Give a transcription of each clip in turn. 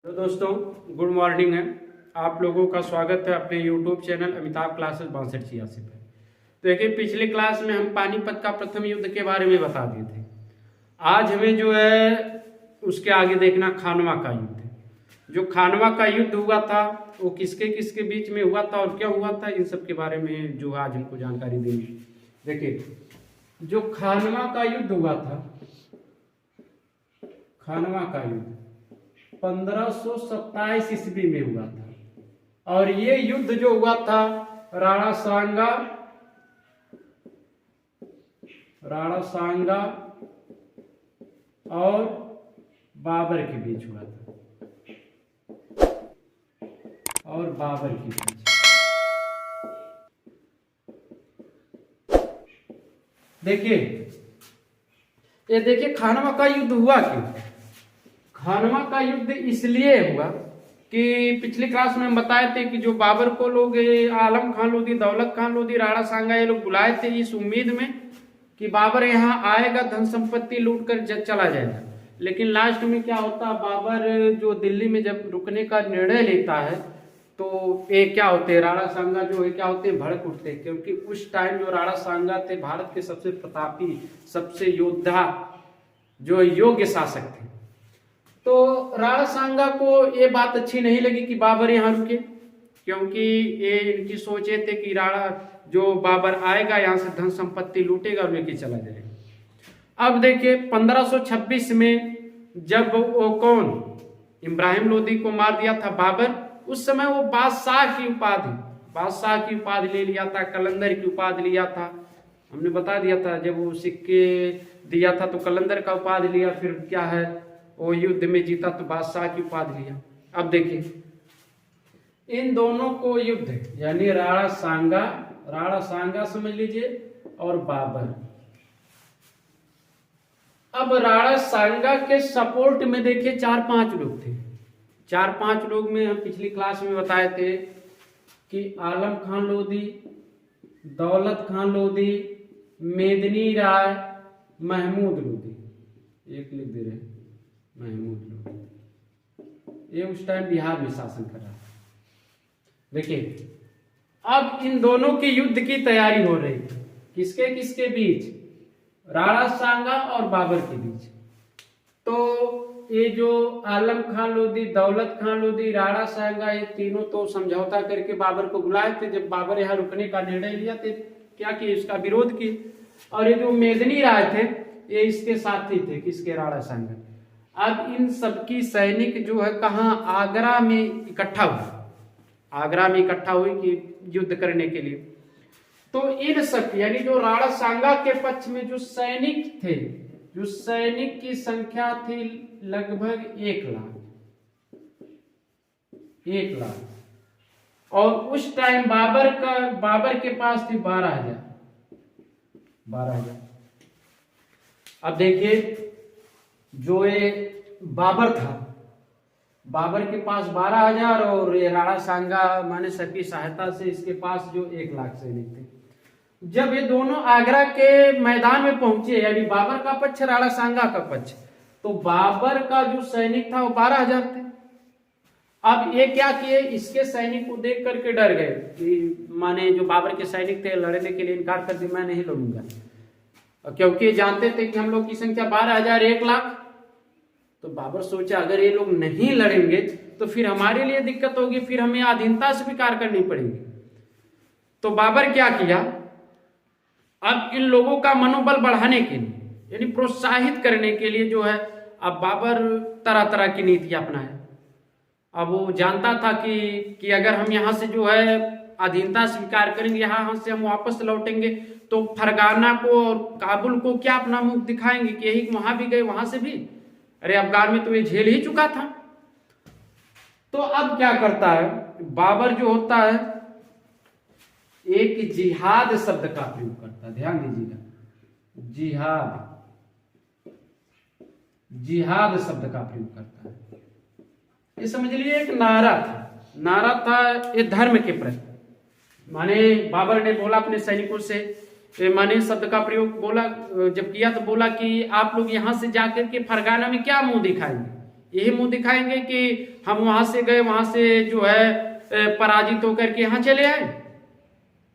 तो दोस्तों good morning है। आप लोगों का स्वागत है अपने यूट्यूब चैनल अमिताभ क्लासेस 6286 पे। तो देखिए पिछले क्लास में हम पानीपत का प्रथम युद्ध के बारे में बता दिए थे। आज हमें जो है उसके आगे देखना खानवा का युद्ध। जो खानवा का युद्ध हुआ था वो किसके किसके बीच में हुआ था और क्या हुआ था, इन सब के बारे में जो आज हमको जानकारी देंगे। देखिए जो खानवा का युद्ध हुआ था, खानवा का युद्ध 1527 ईस्वी में हुआ था और ये युद्ध जो हुआ था राणा सांगा और बाबर के बीच हुआ था, और बाबर के बीच। देखिए खानवा का युद्ध हुआ क्यों? खानवा का युद्ध इसलिए हुआ कि पिछली क्लास में हम बताए थे कि जो बाबर को लोग आलम खान लोधी, दौलत खान लोधी, राणा सांगा ये लोग बुलाए थे इस उम्मीद में कि बाबर यहाँ आएगा, धन संपत्ति लूट कर चला जाएगा। लेकिन लास्ट में क्या होता, बाबर जो दिल्ली में जब रुकने का निर्णय लेता है तो ये क्या होते, राणा सांगा जो है क्या होते, भड़क उठते। क्योंकि उस टाइम जो राणा सांगा थे भारत के सबसे प्रतापी, सबसे योद्धा, जो योग्य शासक थे। तो राणा सांगा को ये बात अच्छी नहीं लगी कि बाबर यहाँ रुके, क्योंकि ये इनकी सोच ये थे कि राणा जो बाबर आएगा यहाँ से धन संपत्ति लूटेगा और लेके चला जाएगा। अब देखिए 1526 में जब वो कौन इब्राहिम लोदी को मार दिया था बाबर, उस समय वो बादशाह की उपाधि ले लिया था, कलंदर की उपाधि लिया था। हमने बता दिया था जब वो सिक्के दिया था तो कलंदर का उपाधि लिया, फिर क्या है वो युद्ध में जीता तो बादशाह की उपाधि लिया। अब देखिए इन दोनों को युद्ध यानी राणा सांगा समझ लीजिए और बाबर। अब राणा सांगा के सपोर्ट में देखिए 4-5 लोग थे। 4-5 लोग में हम पिछली क्लास में बताए थे कि आलम खान लोधी, दौलत खान लोधी, मेदिनी राय, महमूद लोधी। एक लिख दे रहे महमूद लोधी, ये उस टाइम बिहार में शासन कर रहा था। देखिए अब इन दोनों की युद्ध की तैयारी हो रही है, किसके किसके बीच, राणा सांगा और बाबर के बीच। तो ये जो आलम खान लोधी, दौलत खान लोधी, राणा सांगा, ये तीनों तो समझौता करके बाबर को बुलाए थे। जब बाबर यहाँ रुकने का निर्णय लिया थे क्या किए, इसका विरोध किए। और ये जो मेदिनी राय थे ये इसके साथी थे, किसके, राणा सांगा। अब इन सबकी सैनिक जो है कहाँ, आगरा में इकट्ठा हुई कि युद्ध करने के लिए। तो इन सब यानी जो राणा सांगा के पक्ष में जो सैनिक थे, जो सैनिक की संख्या थी लगभग 1 लाख, और उस टाइम बाबर के पास थी 12,000। अब देखिए जो ये बाबर था, बाबर के पास 12,000 और ये राणा सांगा माने सबकी सहायता से इसके पास जो 1 लाख सैनिक थे। जब ये दोनों आगरा के मैदान में पहुंचे, यानी बाबर का पक्ष, राणा सांगा का पक्ष, तो बाबर का जो सैनिक था वो 12,000 थे। अब ये क्या किए, इसके सैनिक को देख करके डर गए कि माने जो बाबर के सैनिक थे लड़ने के लिए इनकार कर दिया, मैं नहीं लड़ूंगा, क्योंकि जानते थे कि हम लोग की संख्या 12,000 1 लाख। तो बाबर सोचा अगर ये लोग नहीं लड़ेंगे तो फिर हमारे लिए दिक्कत होगी, फिर हमें अधीनता स्वीकार करनी पड़ेगी। तो बाबर क्या किया, अब इन लोगों का मनोबल बढ़ाने के लिए यानी प्रोत्साहित करने के लिए जो है, अब बाबर तरह तरह की नीति अपनाए। अब वो जानता था कि अगर हम यहाँ से जो है अधीनता स्वीकार करेंगे, यहाँ से हम वापस लौटेंगे तो फरगाना को और काबुल को क्या अपना मुख दिखाएंगे कि यही वहां भी गए, वहां से भी, अरे अफगान में तो ये झेल ही चुका था। तो अब क्या करता है बाबर जो होता है, एक जिहाद शब्द का प्रयोग करता है, ध्यान दीजिएगा, जिहाद शब्द का प्रयोग करता है। ये समझ लिए एक नारा था ये धर्म के प्रति। माने बाबर ने बोला अपने सैनिकों से, माने शब्द का प्रयोग बोला, जब किया तो बोला कि आप लोग यहाँ से जाकर के फरगाना में क्या मुंह दिखाएंगे, यही मुंह दिखाएंगे कि हम वहां से गए, वहां से जो है पराजित होकर के यहाँ चले आए।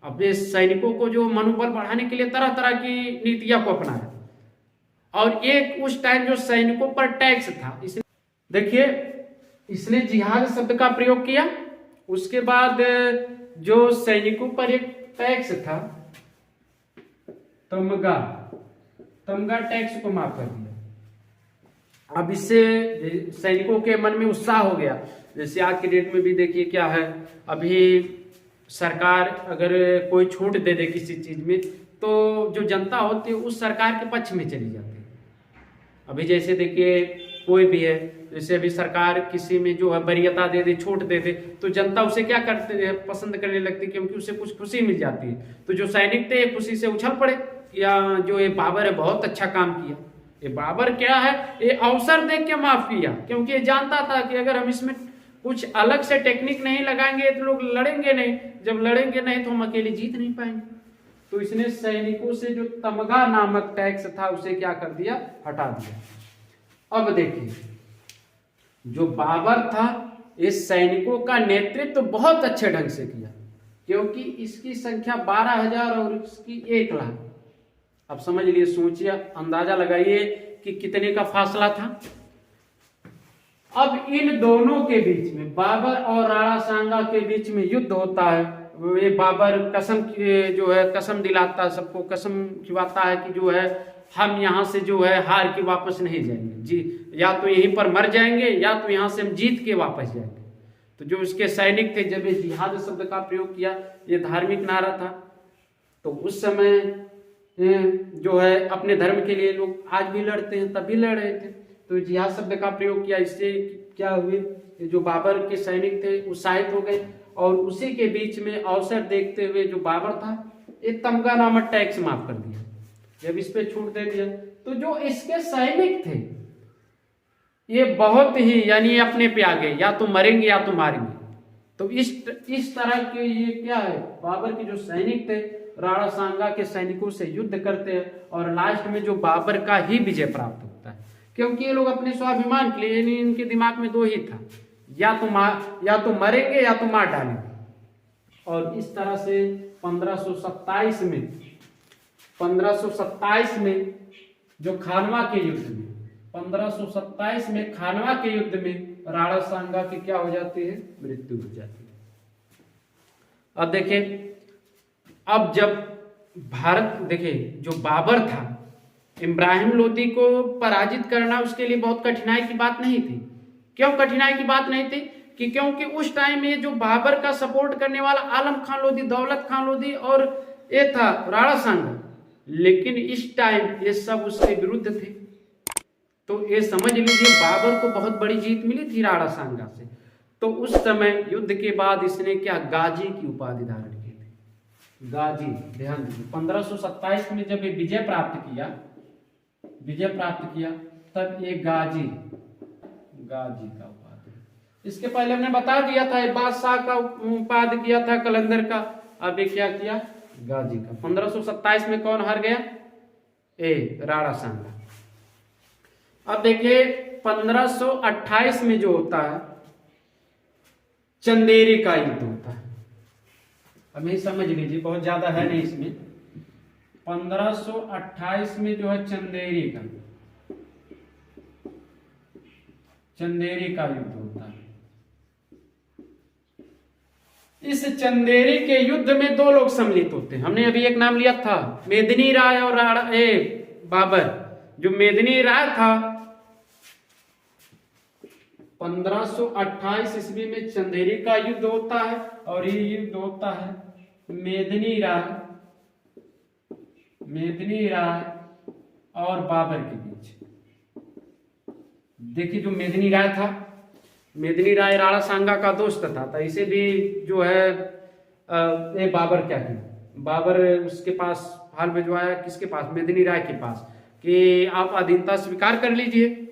अपने सैनिकों को जो मनोबल बढ़ाने के लिए तरह तरह की नीतियां को अपनाया। और एक उस टाइम जो सैनिकों पर टैक्स था, इसने देखिए इसने जिहाद शब्द का प्रयोग किया। उसके बाद जो सैनिकों पर एक टैक्स था तमगा टैक्स को माफ कर दिया। अब इससे सैनिकों के मन में उत्साह हो गया। जैसे आज के डेट में भी देखिए क्या है, अभी सरकार अगर कोई छूट दे दे किसी चीज में तो जो जनता होती है उस सरकार के पक्ष में चली जाती है। अभी जैसे देखिए कोई भी है, जैसे अभी सरकार किसी में जो है वरीयता दे दे, छूट दे दे, तो जनता उसे क्या करते हैं, पसंद करने लगती है, क्योंकि उसे कुछ खुशी मिल जाती है। तो जो सैनिक थे खुशी से उछल पड़े या जो ये बाबर है बहुत अच्छा काम किया। ये बाबर क्या है, ये अवसर देख के माफ किया, क्योंकि ये जानता था कि अगर हम इसमें कुछ अलग से टेक्निक नहीं लगाएंगे तो लोग लड़ेंगे नहीं, जब लड़ेंगे नहीं तो हम अकेले जीत नहीं पाएंगे। तो इसने सैनिकों से जो तमगा नामक टैक्स था उसे क्या कर दिया, हटा दिया। अब देखिए जो बाबर था इस सैनिकों का नेतृत्व बहुत अच्छे ढंग से किया, क्योंकि इसकी संख्या 12,000 और इसकी 1 लाख। अब समझ लिए, सोचिए, अंदाजा लगाइए कि कितने का फासला था। अब इन दोनों के बीच में, बाबर और राणा सांगा के बीच में युद्ध होता है। ये बाबर जो है कसम दिलाता है सबको, कसम खिलाता है कि जो है हम यहाँ से जो है हार के वापस नहीं जाएंगे जी, या तो यहीं पर मर जाएंगे या तो यहाँ से हम जीत के वापस जाएंगे। तो जो उसके सैनिक थे, जब ये जिहाद शब्द का प्रयोग किया, ये धार्मिक नारा था। तो उस समय जो है अपने धर्म के लिए लोग आज भी लड़ते हैं, तब भी लड़ रहे थे। तो जिहाद शब्द का प्रयोग किया, इससे क्या हुए, जो बाबर के सैनिक थे उत्साहित हो गए। और उसी के बीच में अवसर देखते हुए जो बाबर था एक तमगा नामक टैक्स माफ कर दिया। जब इस पे छूट दे दिया तो जो इसके सैनिक थे ये बहुत ही यानी अपने पे आ गए, या तो मरेंगे या तो मारेंगे। तो इस तरह के ये क्या है, बाबर के जो सैनिक थे राणा सांगा के सैनिकों से युद्ध करते हैं और लास्ट में जो बाबर का ही विजय प्राप्त होता है, क्योंकि ये लोग अपने स्वाभिमान के लिए, इनके दिमाग में 2 ही था, या तो मरेंगे या तो मार डालेंगे। और इस तरह से 1527 में जो खानवा के युद्ध में, 1527 में खानवा के युद्ध में राणा सांगा की क्या हो जाती है, मृत्यु हो जाती है। अब देखें, अब जब भारत देखिए जो बाबर था, इब्राहिम लोदी को पराजित करना उसके लिए बहुत कठिनाई की बात नहीं थी। क्यों कठिनाई की बात नहीं थी कि क्योंकि उस टाइम में जो बाबर का सपोर्ट करने वाला आलम खान लोदी, दौलत खान लोदी और ये था राणा सांगा, लेकिन इस टाइम ये सब उसके विरुद्ध थे। तो ये समझ लीजिए बाबर को बहुत बड़ी जीत मिली थी राणा सांगा से। तो उस समय युद्ध के बाद इसने क्या, गाजी की उपाधि धारण की थी। गाजी, ध्यान दीजिए, 1527 में जब ये विजय प्राप्त किया तब ये गाजी का उपाधि। इसके पहले हमने बता दिया था बादशाह का उपाधि किया था कलंदर का, अब ये क्या किया, गाजी का। 1527 में कौन हार गया, राणा सांगा। अब देखिए 1528 में जो होता है चंदेरी का युद्ध होता है। अब ये समझ लीजिए, बहुत ज्यादा है नहीं इसमें। 1528 में जो है चंदेरी का युद्ध होता है। इस चंदेरी के युद्ध में 2 लोग सम्मिलित होते हैं। हमने अभी एक नाम लिया था, मेदिनी राय और बाबर। जो मेदिनी राय था 1528 ईस्वी में चंदेरी का युद्ध होता है और ये युद्ध होता है मेदिनी राय और बाबर के बीच। देखिए जो मेदिनी राय था, मेदिनी राय राणा सांगा का दोस्त था, तो इसे भी जो है बाबर क्या किया, बाबर उसके पास हाल भिजवाया, किसके पास, मेदिनी राय के पास, कि आप अधीनता स्वीकार कर लीजिए।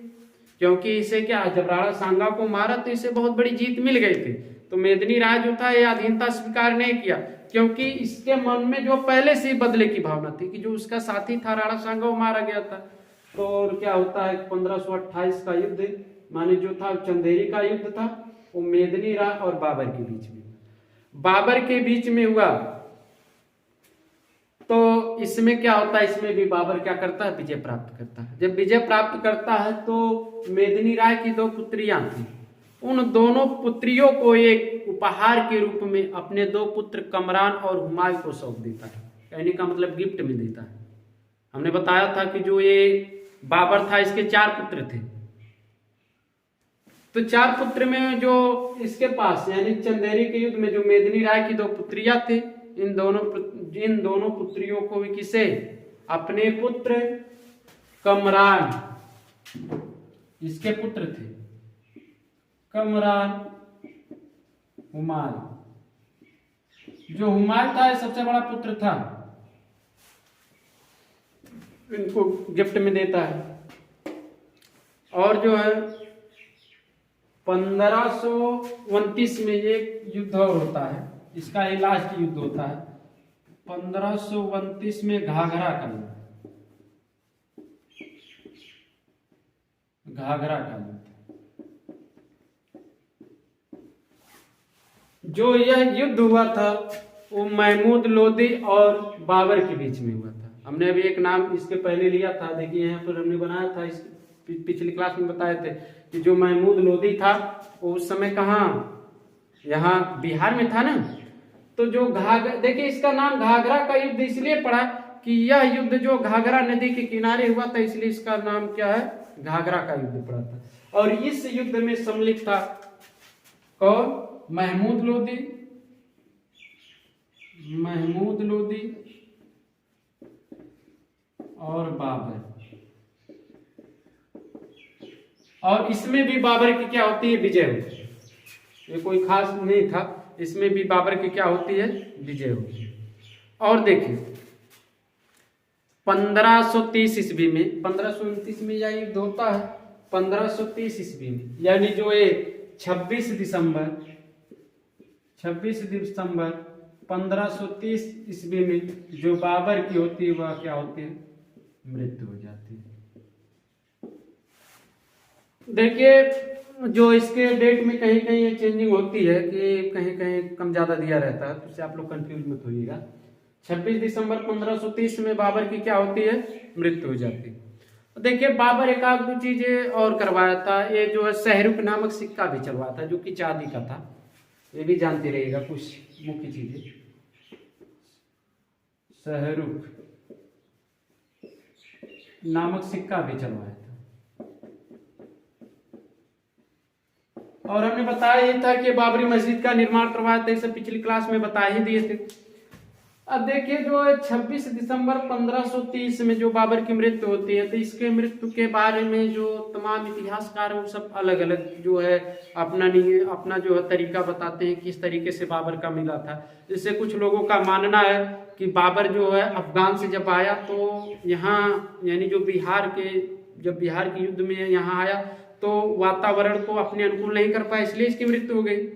क्योंकि इसे क्या, जब राणा सांगा को मारा तो इसे बहुत बड़ी जीत मिल गई थी। तो मेदिनी राय जो था ये अधीनता स्वीकार नहीं किया, क्योंकि इसके मन में जो पहले से बदले की भावना थी कि जो उसका साथी था राणा सांगा वो मारा गया था। तो और क्या होता है, 1528 का युद्ध माने जो था चंदेरी का युद्ध था, वो मेदिनी राय और बाबर के बीच में, बाबर के बीच में हुआ। तो इसमें क्या होता है, इसमें भी बाबर क्या करता है, विजय प्राप्त करता है। जब विजय प्राप्त करता है तो मेदिनी राय की 2 पुत्रियां थी, उन दोनों पुत्रियों को एक उपहार के रूप में अपने 2 पुत्र कमरान और हुमायूं को सौंप देता है, कहने का मतलब गिफ्ट में देता है। हमने बताया था कि जो ये बाबर था इसके 4 पुत्र थे, तो 4 पुत्र में जो इसके पास यानी चंदेरी के युद्ध में जो मेदिनी राय की 2 पुत्रियां थे, इन दोनों पुत्रियों को भी किसे, अपने पुत्र कमरान, इसके पुत्र थे कमरान, हुमायूं, जो हुमायूं था सबसे बड़ा पुत्र था, इनको गिफ्ट में देता है। और जो है 1529 में एक युद्ध और होता है, इसका ये लास्ट युद्ध होता है 1529 में घाघरा का युद्ध, घाघरा का युद्ध। जो यह युद्ध हुआ था वो महमूद लोदी और बाबर के बीच में हुआ था। हमने अभी एक नाम इसके पहले लिया था, देखिए यहाँ पर हमने बनाया था, इस पिछली क्लास में बताए थे कि जो महमूद लोदी था वो उस समय कहाँ, यहाँ बिहार में था ना। तो जो देखिए इसका नाम घाघरा का युद्ध इसलिए पड़ा कि यह युद्ध जो घाघरा नदी के किनारे हुआ था, इसलिए इसका नाम क्या है, घाघरा का युद्ध पड़ा था। और इस युद्ध में सम्मिलित था कौन, महमूद लोदी, महमूद लोदी और बाबर। और इसमें भी बाबर की क्या होती है, विजय होती है। ये कोई खास नहीं था, इसमें भी बाबर की क्या होती है, विजय होती है। और देखिए 1530 ईस्वी में, 1529 में यह युद्ध होता है 1530 ईस्वी में, यानी जो ये 26 दिसंबर 1530 ईस्वी में जो बाबर की होती है वह क्या होती है, मृत्यु हो जाती है। देखिए जो इसके डेट में कहीं कहीं ये चेंजिंग होती है कि कहीं कहीं कम ज्यादा दिया रहता है, तो इससे आप लोग कंफ्यूज मत होइएगा। 26 दिसंबर 1530 में बाबर की क्या होती है, मृत्यु हो जाती है। देखिए बाबर एक आध दो चीजें और करवाया था, ये जो है सहरुख नामक सिक्का भी चलवाया था जो कि चांदी का था, ये भी जानते रहिएगा कुछ मुख्य चीजें। सहरुख नामक सिक्का भी चलवाया था। और हमने बताया ही था कि बाबरी मस्जिद का निर्माण करवाया था, इसे पिछली क्लास में बता ही दिए थे। अब देखिए जो 26 दिसंबर 1530 में जो बाबर की मृत्यु होती है, तो इसके मृत्यु के बारे में जो तमाम इतिहासकार हैं वो सब अलग अलग जो है अपना जो है तरीका बताते हैं किस तरीके से बाबर का मिला था। जैसे कुछ लोगों का मानना है कि बाबर जो है अफगान से जब आया तो यहाँ यानी जो जब बिहार के युद्ध में यहाँ आया तो वातावरण को अपने अनुकूल नहीं कर पाया, इसलिए इसकी मृत्यु हो गई।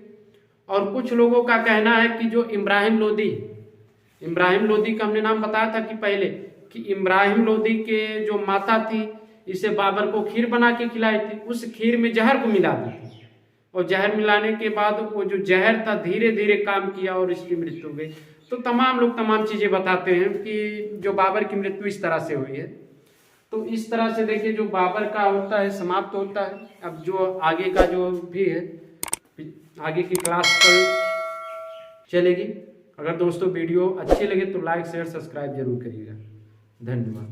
और कुछ लोगों का कहना है कि जो इब्राहिम लोदी का हमने नाम बताया था कि पहले कि इब्राहिम लोदी के जो माता थी इसे बाबर को खीर बना के खिलाई थी, उस खीर में जहर को मिला दी थी और जहर मिलाने के बाद वो जो जहर था धीरे धीरे काम किया और इसकी मृत्यु हो गई। तो तमाम लोग तमाम चीजें बताते हैं कि जो बाबर की मृत्यु इस तरह से हुई है। तो इस तरह से देखिए जो बाबर का होता है समाप्त होता है। अब जो आगे का जो भी है आगे की क्लास कल चलेगी। अगर दोस्तों वीडियो अच्छी लगे तो लाइक शेयर सब्सक्राइब जरूर करिएगा। धन्यवाद।